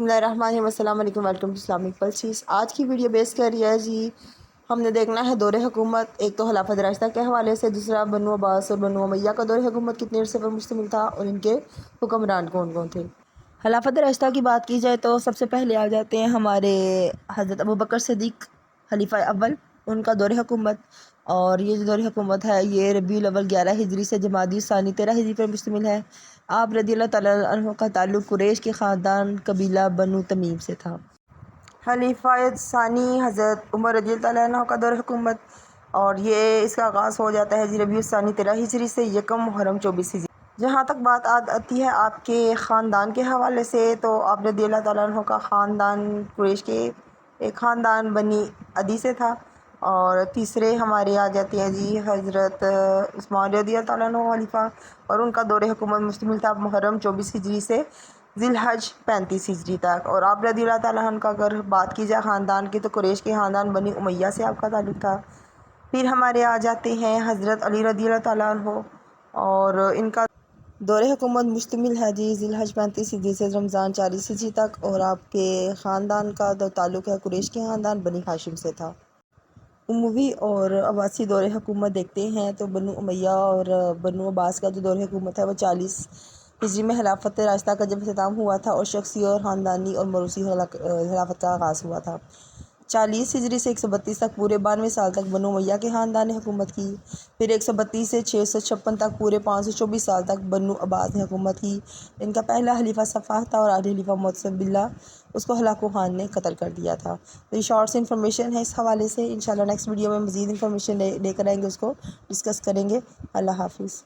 बिस्मिल्लाहिर्रहमानिर्रहीम, अस्सलाम वालेकुम, वेलकम टू इस्लामिक पल्सेस। आज की वीडियो बेस कर रही है जी, हमने देखना है दौरे हुकूमत। एक तो खिलाफत राशिदा के हवाले से, दूसरा बनु अब्बास और बनु उमैया का दौरे हुकूमत कितने अरसे पर मुश्तमिल था और इनके हुक्मरान कौन कौन थे। खिलाफत राशिदा की बात की जाए तो सबसे पहले आ जाते हैं हमारे हज़रत अबू बकर सिद्दीक़ खलीफा अव्वल, उनका दौरे हुकूमत। और ये जो दौरे हुकूमत है ये रबीउल अव्वल 11 हिजरी से जमादी सानी 13 हिजरी पर मुश्तमिल है। आप रज़ियल्लाहु तआला अन्हु का ताल्लुक़ कुरैश के ख़ानदान कबीला बनु तमीम से था। खलीफा सानी हज़रत उमर रज़ियल्लाहु तआला अन्हु का दौरे हुकूमत, और ये इसका आगाज़ हो जाता है जी रबीउल सानी 13 हिजरी से यकम मुहर्रम 24 हिजरी। जहाँ तक बात आती है आपके ख़ानदान के हवाले से, तो आप रज़ियल्लाहु तआला अन्हु का ख़ानदान कुरैश के एक ख़ानदान बनी अदी से था। और तीसरे हमारे आ जाते हैं जी हज़रत उस्मान रज़ियल्लाहु तआला अन्हु खलीफा, और उनका दौरे हुकूमत मुश्तमिल था मुहर्रम 24 हिजरी से ज़िलहज 35 हिजरी तक। और आप रज़ियल्लाहु तआला अन्हु का अगर बात की जाए ख़ानदान की, तो कुरैश के ख़ानदान बनी उमैया से आपका ताल्लुक़ था। फिर हमारे आ जाते हैं हज़रत अली रज़ियल्लाहु तआला अन्हु, और इनका दौरे हुकूमत मुश्तमिल है जी ज़िलहज 35 हिजरी से रमज़ान 40 हिजरी तक। और आपके ख़ानदान का जो ताल्लुक़ है कुरैश के ख़ानदान बनी हाशिम से था। उमवी और अब्बासी दौरे हुकूमत देखते हैं तो बनु उमैया और बनु अब्बास का जो दौरे हुकूमत है वो 40 हिजरी में खिलाफत राशिदा का जब इख्तिताम हुआ था, और शख्सी और ख़ानदानी और मरूसी खिलाफत का आगाज़ हुआ था। 40 हिजरी से 132 तक पूरे 92 साल तक बनु उमैया के ख़ानदान ने हुकूमत की। फिर 132 से 656 तक पूरे 524 साल तक बनु अब्बास ने हुकूमत की। इनका पहला खलीफा सफ़ाह था, और आखिरी खलीफा मुअत्तसिम बिल्लाह, उसको हलाकू खान ने कत्ल कर दिया था। तो ये शॉर्ट सी इन्फॉर्मेशन है इस हवाले से। इंशाल्लाह नेक्स्ट वीडियो में मज़ीद इन्फॉर्मेशन लेकर आएंगे, उसको डिस्कस करेंगे। अल्लाह हाफ़िज़।